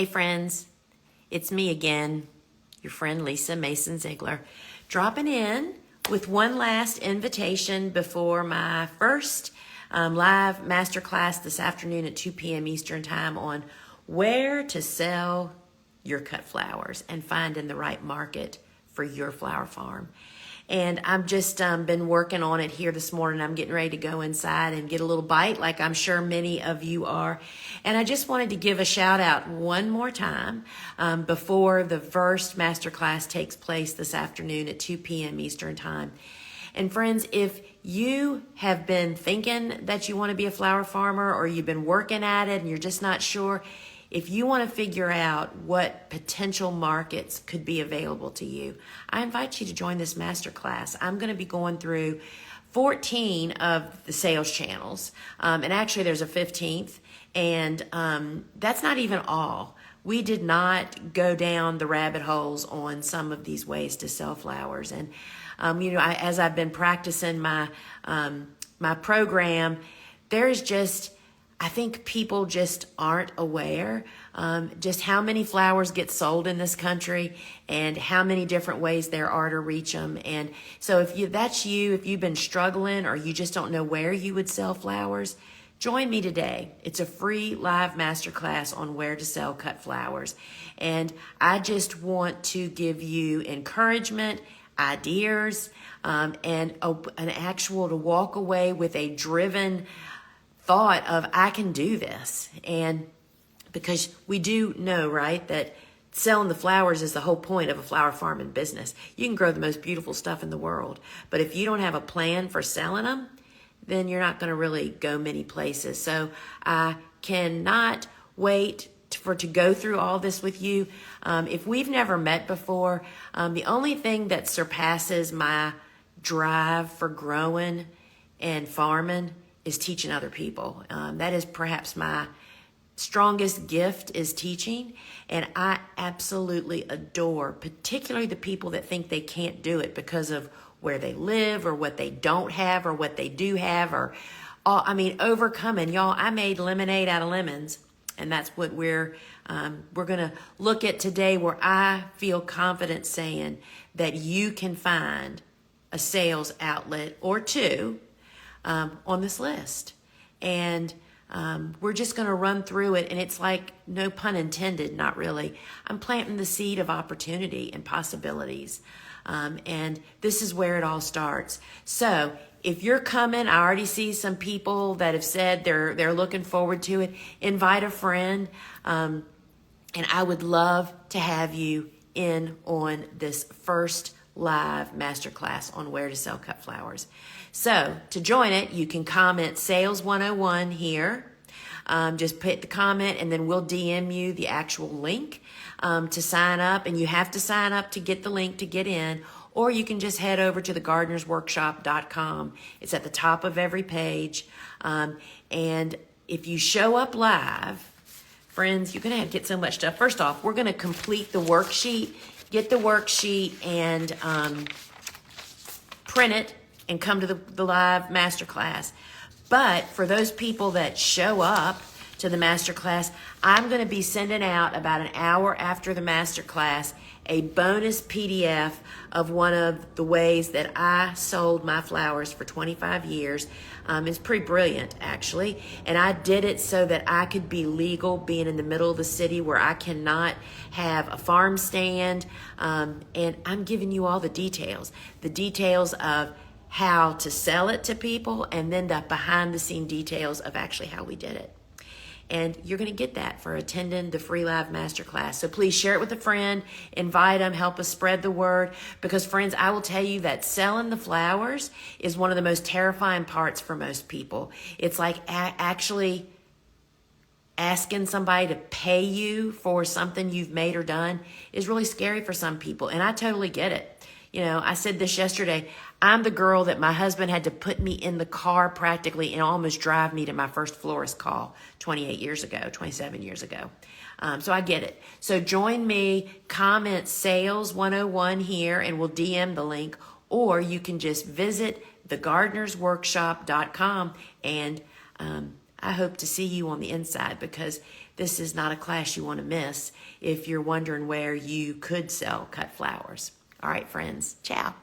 Hey friends, it's me again, your friend Lisa Mason Ziegler, dropping in with one last invitation before my first live masterclass this afternoon at 2 p.m. Eastern Time on where to sell your cut flowers and finding the right market for your flower farm. And I've just been working on it here this morning. I'm getting ready to go inside and get a little bite, like I'm sure many of you are. And I just wanted to give a shout out one more time before the first masterclass takes place this afternoon at 2 p.m. Eastern Time. And friends, if you have been thinking that you want to be a flower farmer, or you've been working at it and you're just not sure, if you want to figure out what potential markets could be available to you, I invite you to join this masterclass. I'm going to be going through 14 of the sales channels, and actually there's a 15th, and that's not even all. We did not go down the rabbit holes on some of these ways to sell flowers. And as I've been practicing my program, there's just, I think people just aren't aware just how many flowers get sold in this country and how many different ways there are to reach them. And so if you've been struggling or you just don't know where you would sell flowers, join me today. It's a free live masterclass on where to sell cut flowers. And I just want to give you encouragement, ideas, and an actual to walk away with a driven thought of, I can do this. And because we do know, right, that selling the flowers is the whole point of a flower farming business. You can grow the most beautiful stuff in the world, but if you don't have a plan for selling them, then you're not going to really go many places. So I cannot wait to go through all this with you. If we've never met before, the only thing that surpasses my drive for growing and farming is teaching other people. That is perhaps my strongest gift, is teaching. And I absolutely adore, particularly the people that think they can't do it because of where they live or what they don't have or what they do have, or overcoming. Y'all, I made lemonade out of lemons. And that's what we're going to look at today, where I feel confident saying that you can find a sales outlet or two on this list. And we're just going to run through it. And it's like, no pun intended, not really. I'm planting the seed of opportunity and possibilities. And this is where it all starts. So if you're coming, I already see some people that have said they're looking forward to it. Invite a friend. And I would love to have you in on this first live masterclass on where to sell cut flowers. So to join it, you can comment Sales 101 here. Just put the comment and then we'll DM you the actual link to sign up. And you have to sign up to get the link to get in. Or you can just head over to thegardenersworkshop.com. It's at the top of every page. And if you show up live, friends, you're going to get so much stuff. First off, we're going to complete the worksheet, get the worksheet and print it and come to the live masterclass. But for those people that show up to the masterclass, I'm going to be sending out about an hour after the masterclass a bonus PDF of one of the ways that I sold my flowers for 25 years. It's pretty brilliant, actually. And I did it so that I could be legal, being in the middle of the city where I cannot have a farm stand. And I'm giving you all the details of how to sell it to people, and then the behind the scene details of actually how we did it. And you're going to get that for attending the free live masterclass. So please share it with a friend, invite them, help us spread the word. Because friends, I will tell you that selling the flowers is one of the most terrifying parts for most people. It's like actually asking somebody to pay you for something you've made or done is really scary for some people. And I totally get it. You know, I said this yesterday, I'm the girl that my husband had to put me in the car practically and almost drive me to my first florist call 27 years ago. So I get it. So join me, comment Sales 101 here, and we'll DM the link, or you can just visit thegardenersworkshop.com, and I hope to see you on the inside, because this is not a class you want to miss if you're wondering where you could sell cut flowers. All right, friends. Ciao.